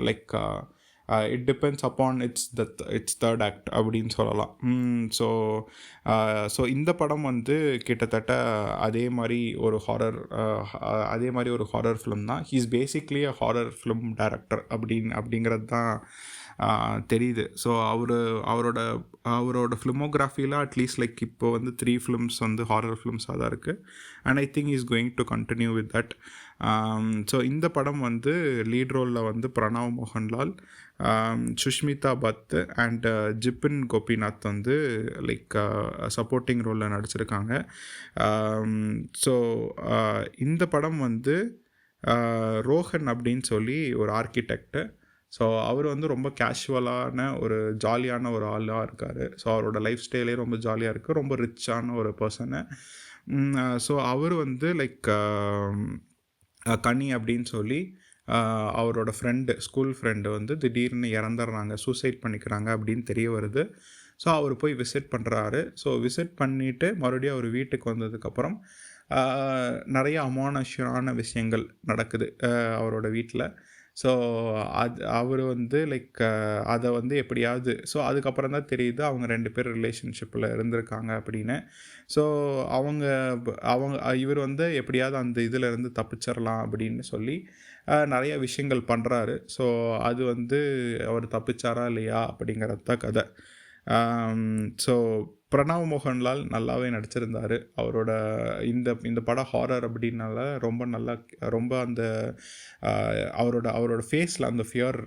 Like it depends upon its third act அப்படின்னு சொல்லலாம். ஸோ இந்த படம் வந்து கிட்டத்தட்ட அதே மாதிரி ஒரு ஹாரர் ஃபிலிம் தான். He is basically a horror film director அப்படிங்கிறது தான் தெரியுது. ஸோ அவரோட ஃபிலிமோகிராஃபியில் அட்லீஸ்ட் லைக் இப்போ வந்து 3 ஃபிலிம்ஸ் வந்து ஹாரர் ஃபிலிம்ஸாக தான் இருக்குது. And I think is going to continue with that. So இந்த படம் வந்து லீட் ரோலில் வந்து பிரணவ், மோகன்லால், சுஷ்மிதா பத் அண்ட் ஜிபின் கோபிநாத் வந்து லைக் சப்போர்ட்டிங் ரோலில் நடிச்சிருக்காங்க. ஸோ இந்த படம் வந்து ரோஹன் அப்படின்னு சொல்லி ஒரு ஆர்கிடெக்ட். ஸோ அவர் வந்து ரொம்ப கேஷுவலான ஒரு ஜாலியான ஒரு ஆளாக இருக்கார். ஸோ அவரோட லைஃப் ஸ்டைலே ரொம்ப ஜாலியாக இருக்குது, ரொம்ப ரிச்சான ஒரு பர்சனு. ஸோ அவர் வந்து லைக் கனி அப்படின்னு சொல்லி அவரோட ஸ்கூல் ஃப்ரெண்டு வந்து திடீர்னு இறந்துடுறாங்க, சூசைட் பண்ணிக்கிறாங்க அப்படின்னு தெரிய வருது. ஸோ அவர் போய் விசிட் பண்ணுறாரு. ஸோ விசிட் பண்ணிவிட்டு மறுபடியும் அவர் வீட்டுக்கு வந்ததுக்கப்புறம் நிறைய அமானுஷ்யமான விஷயங்கள் நடக்குது அவரோட வீட்டில். ஸோ அவர் வந்து லைக் அதை வந்து எப்படியாவது, ஸோ அதுக்கப்புறம் தான் தெரியுது அவங்க 2 பேர் ரிலேஷன்ஷிப்பில் இருந்திருக்காங்க அப்படின்னு. ஸோ இவர் வந்து எப்படியாவது அந்த இதிலேருந்து தப்பிச்சிடலாம் அப்படின்னு சொல்லி நிறைய விஷயங்கள் பண்ணுறாரு. ஸோ அது வந்து அவர் தப்பிச்சாரா இல்லையா அப்படிங்கிறது தான் கதை. ஸோ பிரணவ், மோகன்லால் நல்லாவே நடிச்சிருந்தார். அவரோட இந்த படம் ஹாரர் அப்படின்னால ரொம்ப அந்த அவரோட ஃபேஸில் அந்த ஃபியர்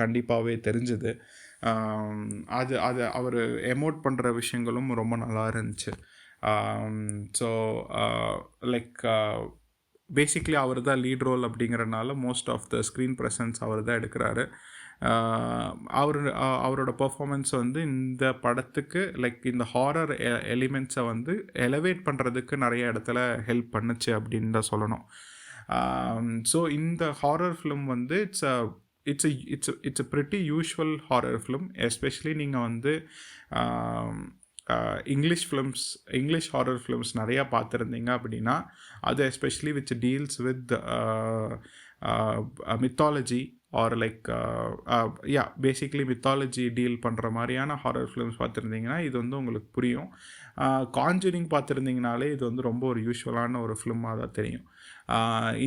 கண்டிப்பாகவே தெரிஞ்சுது. அது அவர் எமோட் பண்ணுற விஷயங்களும் ரொம்ப நல்லா இருந்துச்சு. ஸோ லைக் பேசிக்லி அவர் தான் லீட் ரோல் அப்படிங்கிறனால most of the screen presence அவர் தான் எடுக்கிறாரு. அவரோட பர்ஃபார்மன்ஸ் வந்து இந்த படத்துக்கு லைக் இந்த ஹாரர் எலிமெண்ட்ஸை வந்து எலவேட் பண்ணுறதுக்கு நிறைய இடத்துல ஹெல்ப் பண்ணுச்சு அப்படின்னு தான் சொல்லணும். ஸோ இந்த ஹாரர் ஃபிலிம் வந்து it's a pretty usual horror film. Especially நீங்கள் வந்து இங்கிலீஷ் ஹாரர் ஃபிலிம்ஸ் நிறையா பார்த்துருந்தீங்க அப்படின்னா, அது especially which deals with mythology or like basically mythology deal பண்ணுற மாதிரியான ஹாரர் ஃபிலிம்ஸ் பார்த்துருந்தீங்கன்னா இது வந்து உங்களுக்கு புரியும். கான்ஜூரிங் பார்த்துருந்தீங்கனாலே இது வந்து ரொம்ப ஒரு யூஸ்வலான ஒரு ஃபிலிமாக தான் தெரியும்.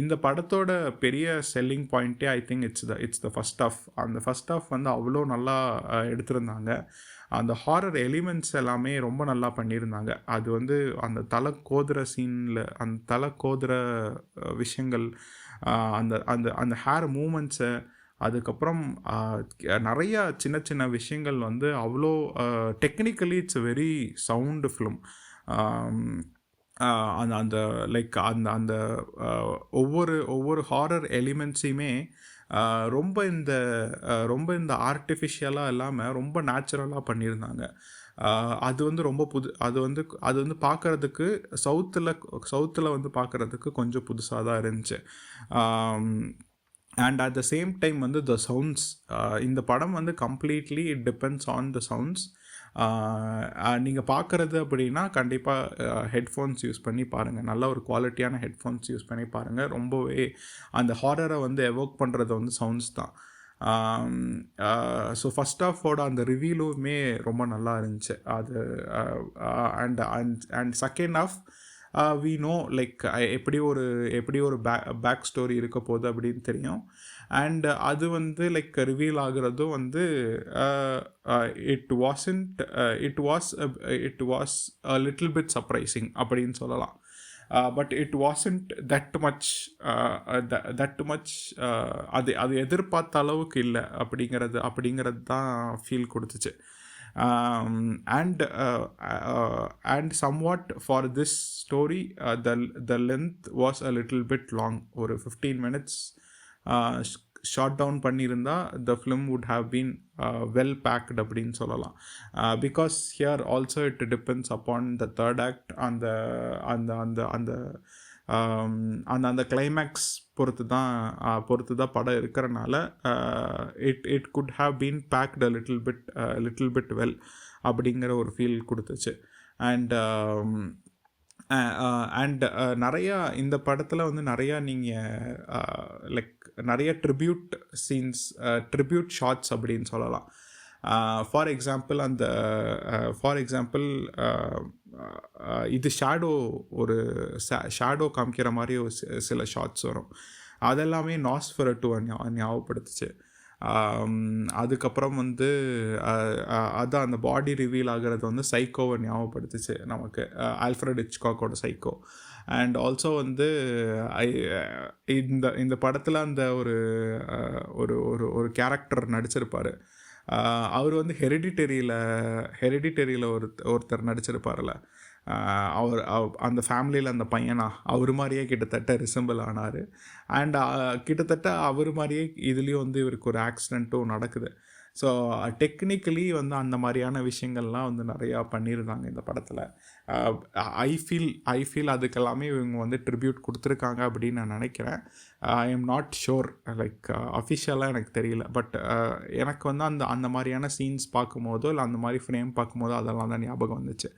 இந்த படத்தோட பெரிய செல்லிங் பாயிண்ட்டே I think it's the first half. அந்த ஃபஸ்ட் ஆஃப் வந்து அவ்வளோ நல்லா எடுத்திருந்தாங்க. அந்த ஹாரர் எலிமெண்ட்ஸ் எல்லாமே ரொம்ப நல்லா பண்ணியிருந்தாங்க. அது வந்து அந்த தலை கோதுற சீனில் அந்த தலை கோதுற விஷயங்கள், அந்த அந்த அந்த ஹேர் மூமெண்ட்ஸு, அதுக்கப்புறம் நிறையா சின்ன சின்ன விஷயங்கள் வந்து அவ்வளோ technically it's a very sound film. அந்த லைக் அந்த ஒவ்வொரு ஹாரர் எலிமெண்ட்ஸையுமே ரொம்ப இந்த ஆர்டிஃபிஷியலாக இல்லாமல் ரொம்ப நேச்சுரலாக பண்ணியிருந்தாங்க. அது வந்து ரொம்ப அது வந்து பார்க்குறதுக்கு சவுத்தில் வந்து பார்க்குறதுக்கு கொஞ்சம் புதுசாக தான் இருந்துச்சு. And at the same time வந்து த சவுண்ட்ஸ், இந்த படம் வந்து completely it depends on the sounds. நீங்கள் பார்க்குறது அப்படின்னா கண்டிப்பாக ஹெட்ஃபோன்ஸ் யூஸ் பண்ணி பாருங்கள். நல்ல ஒரு குவாலிட்டியான ஹெட்ஃபோன்ஸ் யூஸ் பண்ணி பாருங்கள். ரொம்பவே அந்த ஹாரரை வந்து எவோக் பண்ணுறது வந்து சவுண்ட்ஸ் தான். ஸோ ஃபஸ்ட் ஆஃபோட அந்த ரிவ்யூலுமே ரொம்ப நல்லா இருந்துச்சு அது. And second of we know like எப்படி ஒரு பேக் ஸ்டோரி இருக்க போகுது அப்படின்னு தெரியும். அண்ட் அது வந்து லைக் ரிவீல் ஆகுறதும் வந்து it was a little bit surprising அப்படின்னு சொல்லலாம். But it wasn't that much அது எதிர்பார்த்த அளவுக்கு இல்லை அப்படிங்கிறது தான் ஃபீல் கொடுத்துச்சு. And somewhat for this story the length was a little bit long. ஒரு 15 minutes ஷார்ட் டவுன் பண்ணியிருந்தா the film would have been well packed அப்படின்னு சொல்லலாம். Because here also it depends upon the third act, அந்த climax பொறுத்து தான் படம் இருக்கிறனால it could have been packed a little bit well அப்படிங்கிற ஒரு ஃபீல் கொடுத்துச்சு. அண்ட் நிறையா இந்த படத்தில் வந்து நிறையா நீங்கள் லைக் நிறைய ட்ரிபியூட் ஷாட்ஸ் அப்படின்னு சொல்லலாம். ஃபார் எக்ஸாம்பிள் இது ஷேடோ காமிக்கிற மாதிரி சில ஷாட்ஸ் வரும். அதெல்லாமே நாஸ்ஃபெரட்டுவை ஞாபகப்படுத்துச்சு. அதுக்கப்புறம் வந்து அதான் அந்த பாடி ரிவீல் ஆகிறது வந்து சைக்கோவை ஞாபகப்படுத்துச்சு நமக்கு, ஆல்ஃப்ரட் ஹிச்காக்கோட சைக்கோ. அண்ட் ஆல்சோ வந்து இந்த இந்த படத்தில் அந்த ஒரு ஒரு ஒரு கேரக்டர் நடிச்சிருப்பார். அவர் வந்து ஹெரிடிட்டரியில் ஒருத்தர் நடிச்சிருப்பார்ல, அவர் அந்த ஃபேமிலியில் அந்த பையனா அவர் மாதிரியே கிட்டத்தட்ட ரிசம்பிள் ஆனார். அண்ட் கிட்டத்தட்ட அவர் மாதிரியே இதுலேயும் வந்து இவருக்கு ஒரு ஆக்சிடெண்ட்டும் நடக்குது. ஸோ டெக்னிக்கலி வந்து அந்த மாதிரியான விஷயங்கள்லாம் வந்து நிறையா பண்ணியிருந்தாங்க இந்த படத்தில். ஐ ஃபீல் அதுக்கெல்லாமே இவங்க வந்து ட்ரிபியூட் கொடுத்துருக்காங்க அப்படின்னு நான் நினைக்கிறேன். I am not sure, like அஃபிஷியலாக எனக்கு தெரியல. பட் எனக்கு வந்து அந்த மாதிரியான சீன்ஸ் பார்க்கும்போதோ இல்லை அந்த மாதிரி ஃப்ரேம் பார்க்கும்போதோ அதெல்லாம் தான் ஞாபகம் வந்துச்சு.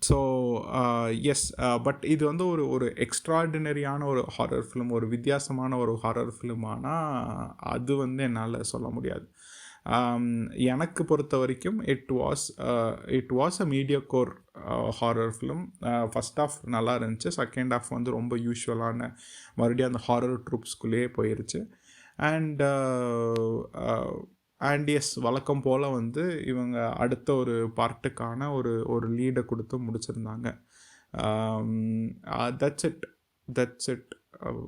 ஸோ எஸ், பட் இது வந்து ஒரு எக்ஸ்ட்ராடினரியான ஒரு ஹாரர் ஃபிலிம், ஒரு வித்தியாசமான ஒரு ஹாரர் ஃபிலிமானால் அது வந்து என்னால் சொல்ல முடியாது. எனக்கு பொறுத்த வரைக்கும் it was a mediocre horror film. First half நல்லா இருந்துச்சு, செகண்ட் ஆஃப் வந்து ரொம்ப யூஷுவலான மறுபடியும் அந்த ஹாரர் ட்ரூப்ஸ்குள்ளேயே போயிருச்சு. அண்ட் எஸ், வழக்கம் போல் வந்து இவங்க அடுத்த ஒரு பார்ட்டுக்கான ஒரு லீடை கொடுத்து முடிச்சிருந்தாங்க. தட்ஸ் இட்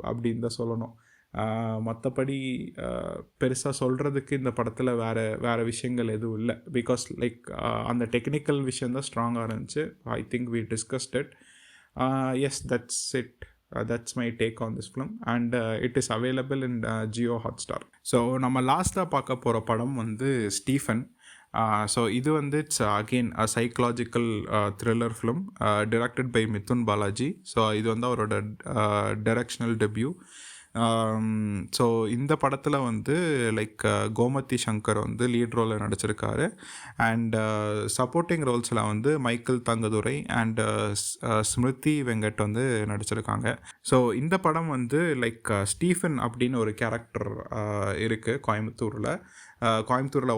அப்படின்னு தான் சொல்லணும். மற்றபடி பெருசாக சொல்கிறதுக்கு இந்த படத்தில் வேறு விஷயங்கள் எதுவும் இல்லை. பிகாஸ் லைக் அந்த டெக்னிக்கல் விஷயந்தான் ஸ்ட்ராங்காக இருந்துச்சு. I think we discussed it. Yes, that's it. That's my take on this film, and it is available in Jio Hotstar. So நம்ம லாஸ்ட்டாக பார்க்க போகிற படம் வந்து ஸ்டீஃபன். ஸோ இது வந்து it's again a psychological thriller film directed by Mithun Balaji. So இது வந்து அவரோட டைரக்ஷனல் டெபியூ. ஸோ இந்த படத்தில் வந்து லைக் கோமதி சங்கர் வந்து லீட் ரோலில் நடிச்சிருக்காரு. அண்ட் சப்போர்ட்டிங் ரோல்ஸில் வந்து மைக்கேல் தங்கதுரை அண்ட் ஸ்மிருதி வெங்கட் வந்து நடிச்சிருக்காங்க. ஸோ இந்த படம் வந்து லைக் ஸ்டீஃபன் அப்படின்னு ஒரு கேரக்டர் இருக்குது கோயம்புத்தூரில்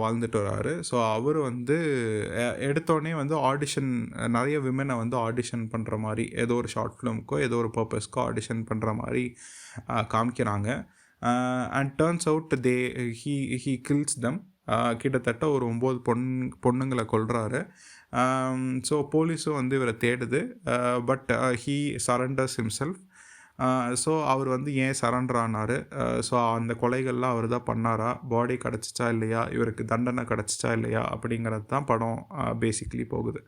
வாழ்ந்துட்டு வர்றாரு. ஸோ அவர் வந்து எடுத்தோடனே வந்து ஆடிஷன், நிறைய விமனை வந்து ஆடிஷன் பண்ணுற மாதிரி, ஏதோ ஒரு ஷார்ட் ஃபிலிமுக்கோ ஏதோ ஒரு பர்பஸ்க்கோ ஆடிஷன் பண்ணுற மாதிரி காமிக்கிறாங்க. And turns out he kills them. கிட்டத்தட்ட ஒரு 9 பொண்ணுங்களை கொல்றாரு. ஸோ போலீஸும் வந்து இவரை தேடுது. But he surrenders himself. So அவர் வந்து ஏன் சரண்டர் ஆனார், ஸோ அந்த கொலைகள்லாம் அவர் தான் பண்ணாரா, பாடி கிடச்சிச்சா இல்லையா, இவருக்கு தண்டனை கிடச்சிச்சா இல்லையா அப்படிங்கிறது தான் படம் பேசிக்லி போகுது.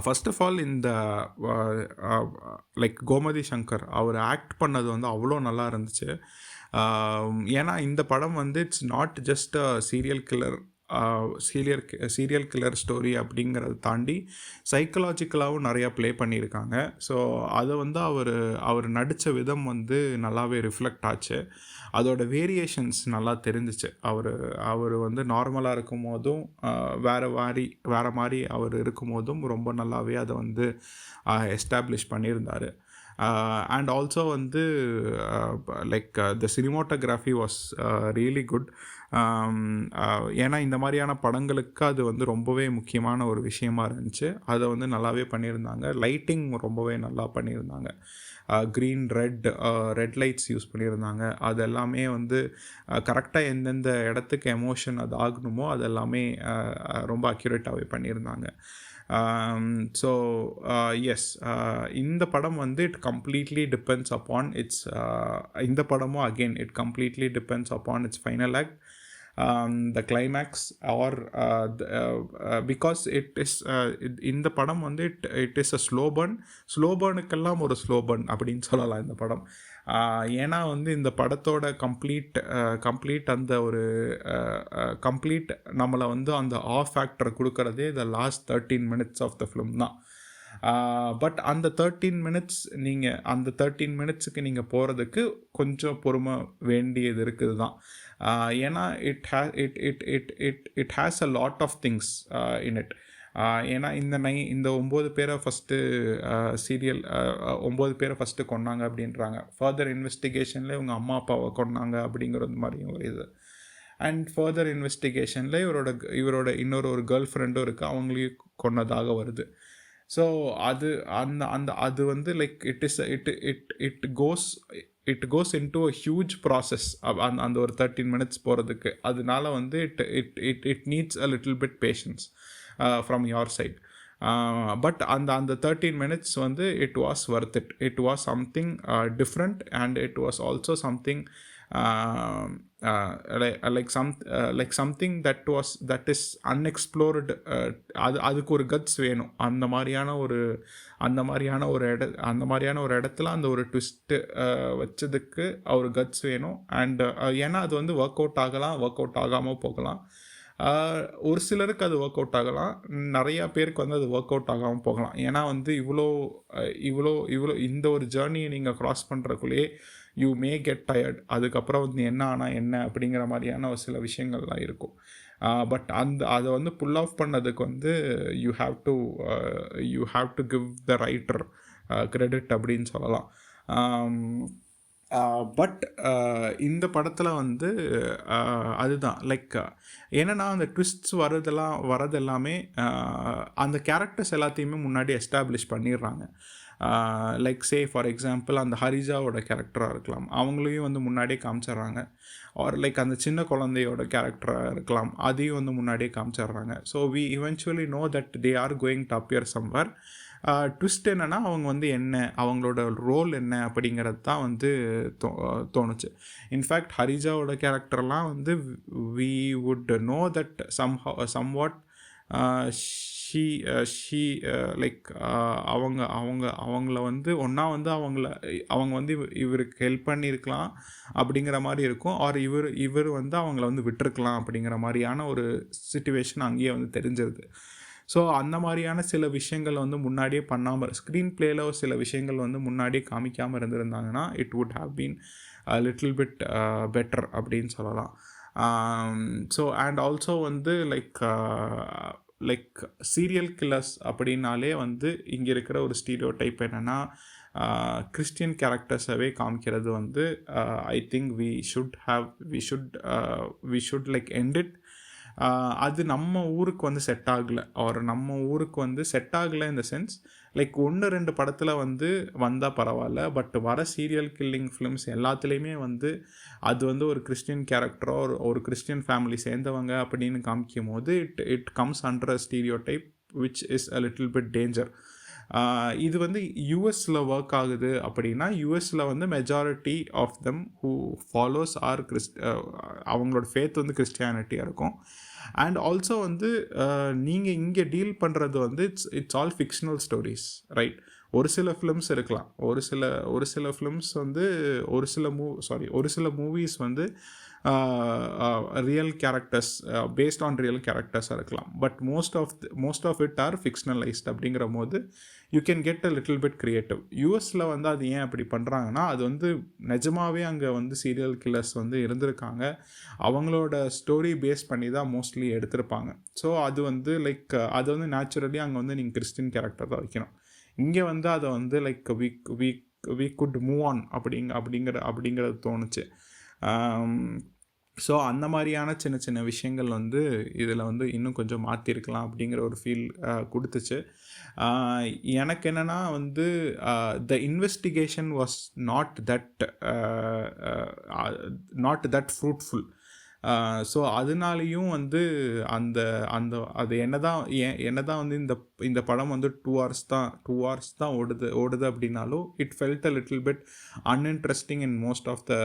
ஃபர்ஸ்ட் ஆஃப் ஆல் இந்த லைக் கோமதி சங்கர் அவர் ஆக்ட் பண்ணது வந்து அவ்வளோ நல்லா இருந்துச்சு. ஏன்னா இந்த படம் வந்து it's not just a serial killer story அப்படிங்கிறத தாண்டி சைக்கலாஜிக்கலாகவும் நிறையா ப்ளே பண்ணியிருக்காங்க. ஸோ அதை வந்து அவர் நடித்த விதம் வந்து நல்லாவே ரிஃப்ளெக்ட் ஆச்சு. அதோட வேரியேஷன்ஸ் நல்லா தெரிஞ்சிச்சு. அவர் வந்து நார்மலாக இருக்கும் போதும் வேறு மாதிரி அவர் இருக்கும் போதும் ரொம்ப நல்லாவே அதை வந்து எஸ்டாப்ளிஷ் பண்ணியிருந்தார். அண்ட் ஆல்சோ வந்து like the cinematography was really good. ஏன்னா இந்த மாதிரியான படங்களுக்கு அது வந்து ரொம்பவே முக்கியமான ஒரு விஷயமா இருந்துச்சு. அதை வந்து நல்லாவே பண்ணியிருந்தாங்க. லைட்டிங் ரொம்பவே நல்லா பண்ணியிருந்தாங்க. க்ரீன் ரெட் லைட்ஸ் யூஸ் பண்ணியிருந்தாங்க. அது எல்லாமே வந்து கரெக்டாக எந்தெந்த இடத்துக்கு எமோஷன் அது ஆகணுமோ அது எல்லாமே ரொம்ப அக்யூரேட்டாகவே பண்ணியிருந்தாங்க. ஸோ எஸ், இந்த படம் வந்து it completely depends upon it's இந்த படமும் again it completely depends upon it's final act, the climax, or because it is இந்த படம் வந்து it is a slow burn ஒரு slow burn அப்படின்னு சொல்லலாம் இந்த படம். ஏன்னா வந்து இந்த படத்தோட கம்ப்ளீட் அந்த ஒரு கம்ப்ளீட் நம்மளை வந்து அந்த ஆஃப் ஃபேக்டரை கொடுக்கறதே the last 13 minutes of the film தான். பட் அந்த 13 மினிட்ஸுக்கு நீங்கள் போகிறதுக்கு கொஞ்சம் பொறுமை வேண்டியது இருக்குது தான். ஏன்னா it has a lot of things in it. ஏன்னா இந்த 9 பேரை ஃபஸ்ட்டு 9 பேரை ஃபஸ்ட்டு கொன்னாங்க அப்படின்றாங்க. ஃபர்தர் இன்வெஸ்டிகேஷனில் இவங்க அம்மா அப்பாவை கொன்னாங்க அப்படிங்கிறது மாதிரியும் ஒரு இது. அண்ட் ஃபர்தர் இன்வெஸ்டிகேஷனில் இவரோட இன்னொரு கேர்ள் ஃப்ரெண்டும் இருக்குது, அவங்களையும் கொன்னதாக வருது. ஸோ அது வந்து like it goes it goes into a huge process அந்த ஒரு 13 minutes போகிறதுக்கு. அதனால வந்து it needs a little bit patience from your side. But அந்த 13 minutes வந்து it was worth it. It was something different and it was also something like something that is unexplored. அதுக்கு ஒரு cuts வேணும். அந்த மாதிரியான ஒரு இடத்துல அந்த ஒரு ட்விஸ்ட்டு வச்சதுக்கு ஒரு கட்ஸ் வேணும். அண்ட் ஏன்னா அது வந்து ஒர்க் அவுட் ஆகலாம், ஒர்க் அவுட் ஆகாமல் போகலாம். ஒரு சிலருக்கு அது ஒர்க் அவுட் ஆகலாம், நிறையா பேருக்கு வந்து அது ஒர்க் அவுட் ஆகாமல் போகலாம். ஏன்னா வந்து இவ்வளோ இந்த ஒரு ஜேர்னியை நீங்கள் க்ராஸ் பண்ணுறக்குள்ளேயே யூ மே கெட் டயர்ட். அதுக்கப்புறம் வந்து என்ன ஆனால் என்ன அப்படிங்கிற மாதிரியான ஒரு சில விஷயங்கள்லாம் இருக்கும். பட் அதை வந்து புல் ஆஃப் பண்ணதுக்கு வந்து you have to give the writer credit அப்படின்னு சொல்லலாம். பட் இந்த படத்தில் வந்து அதுதான் லைக் என்னென்னா அந்த ட்விஸ்ட்ஸ் வரதெல்லாமே அந்த கேரக்டர்ஸ் எல்லாத்தையுமே முன்னாடி எஸ்டாப்ளிஷ் பண்ணிடுறாங்க. லைக் சே ஃபார் எக்ஸாம்பிள் அந்த ஹரிஜாவோட கேரக்டராக இருக்கலாம், அவங்களையும் வந்து முன்னாடியே காமிச்சிட்றாங்க. ஆர் லைக் அந்த சின்ன குழந்தையோட கேரக்டராக இருக்கலாம், அதையும் வந்து முன்னாடியே காமிச்சிட்றாங்க. So we eventually know that they are going to appear somewhere. Twist என்னென்னா அவங்க வந்து என்ன, அவங்களோட ரோல் என்ன அப்படிங்கிறது தான் வந்து தோணுச்சு. இன்ஃபேக்ட் ஹரிஜாவோட கேரக்டர்லாம் வந்து we would know that somewhat she like அவங்கள வந்து அவங்க வந்து இவருக்கு ஹெல்ப் பண்ணியிருக்கலாம் அப்படிங்கிற மாதிரி இருக்கும். ஆர் இவர் வந்து அவங்கள வந்து விட்டுருக்கலாம் அப்படிங்கிற மாதிரியான ஒரு சிச்சுவேஷன் அங்கேயே வந்து தெரிஞ்சிருது. ஸோ அந்த மாதிரியான சில விஷயங்கள் வந்து முன்னாடியே பண்ணாமல், ஸ்க்ரீன் பிளேயில் சில விஷயங்கள் வந்து முன்னாடியே காமிக்காமல் இருந்திருந்தாங்கன்னா it would have been little bit better அப்படின்னு சொல்லலாம். ஸோ அண்ட் ஆல்சோ வந்து லைக் சீரியல் கில்லர்ஸ் அப்படின்னாலே வந்து இங்கே இருக்கிற ஒரு ஸ்டீரியோ டைப் என்னென்னா கிறிஸ்டியன் கேரக்டர்ஸாகவே காமிக்கிறது வந்து I think we should like end it. அது நம்ம ஊருக்கு வந்து செட் ஆகலை, ஒரு நம்ம ஊருக்கு வந்து செட் ஆகலை இந்த சென்ஸ் லைக் 1-2 படத்தில் வந்து வந்தால் பரவாயில்ல. பட் வர சீரியல் கில்லிங் ஃபிலிம்ஸ் எல்லாத்துலேயுமே வந்து அது வந்து ஒரு கிறிஸ்டியன் கேரக்டரோ ஒரு கிறிஸ்டியன் ஃபேமிலி சேர்ந்தவங்க அப்படின்னு காமிக்கும் போது it comes under a stereotype which is a little bit danger. இது வந்து யூஎஸில் ஒர்க் ஆகுது அப்படின்னா யூஎஸில் வந்து majority of them who follows or அவங்களோட ஃபேத் வந்து கிறிஸ்டியானிட்டியாக இருக்கும். அண்ட் ஆல்சோ வந்து நீங்கள் இங்கே டீல் பண்ணுறது வந்து it's all fictional stories, right? ஒரு சில ஃபிலிம்ஸ் இருக்கலாம், ஒரு சில ஃபிலிம்ஸ் வந்து ஒரு சில மூவிஸ் வந்து real characters based on real கேரக்டர்ஸாக இருக்கலாம். But most of it are fictionalised. அப்படிங்கிற போது you can get a little bit creative. யூஎஸில் வந்து அது ஏன் அப்படி பண்ணுறாங்கன்னா அது வந்து நிஜமாகவே அங்கே வந்து சீரியல் கில்லர்ஸ் வந்து இருந்திருக்காங்க, அவங்களோட ஸ்டோரி பேஸ் பண்ணி தான் மோஸ்ட்லி எடுத்திருப்பாங்க. ஸோ அது வந்து லைக் அது வந்து நேச்சுரலி அங்கே வந்து நீங்கள் கிறிஸ்டின் கேரக்டர் தான் வைக்கணும். இங்கே வந்து அதை வந்து like we could move on அப்படிங்கிறது தோணுச்சு. ஸோ அந்த மாதிரியான சின்ன சின்ன விஷயங்கள் வந்து இதில் வந்து இன்னும் கொஞ்சம் மாற்றிருக்கலாம் அப்படிங்கிற ஒரு ஃபீல் கொடுத்துச்சு. எனக்கு என்னென்னா வந்து the investigation was not that fruitful. So அதனாலேயும் வந்து அது என்னதான் வந்து இந்த படம் வந்து 2 hours தான் ஓடுது அப்படின்னாலும் it felt a little bit uninteresting in most of the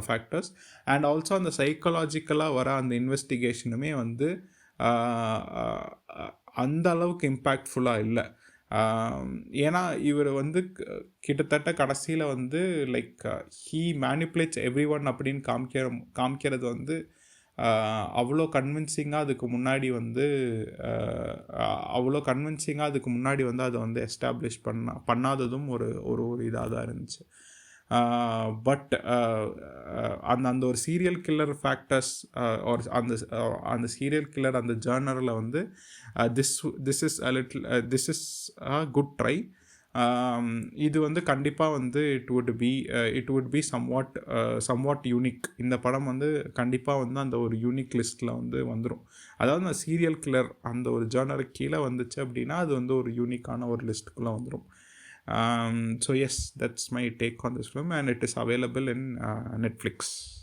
factors. And also அந்த சைக்காலஜிக்கலாக வர அந்த இன்வெஸ்டிகேஷனுமே வந்து அந்த அளவுக்கு இம்பேக்ட்ஃபுல்லாக இல்லை. ஏன்னா இவர் வந்து கிட்டத்தட்ட கடைசியில் வந்து லைக் ஹீ மேனிப்புலேட்ஸ் எவ்ரி ஒன் அப்படின்னு காமிக்கிறது வந்து அவ்வளோ கன்வின்சிங்காக அதுக்கு முன்னாடி வந்து அதை வந்து எஸ்டாப்ளிஷ் பண்ணாததும் ஒரு இதாக தான் இருந்துச்சு. பட் அந்த ஒரு சீரியல் கில்லர் ஃபேக்டர்ஸ் ஒரு அந்த சீரியல் கில்லர் அந்த ஜர்னரில் வந்து this is a good try. இது வந்து கண்டிப்பாக வந்து it would be somewhat unique. இந்த படம் வந்து கண்டிப்பாக வந்து அந்த ஒரு யூனிக் லிஸ்ட்டில் வந்து வந்துடும். அதாவது அந்த சீரியல் கில்லர் அந்த ஒரு ஜர்னருக்கு கீழே வந்துச்சு அப்படின்னா அது வந்து ஒரு யூனிக்கான ஒரு லிஸ்ட்டுக்குள்ளே வந்துடும். So yes, that's my take on this film, and it is available in Netflix.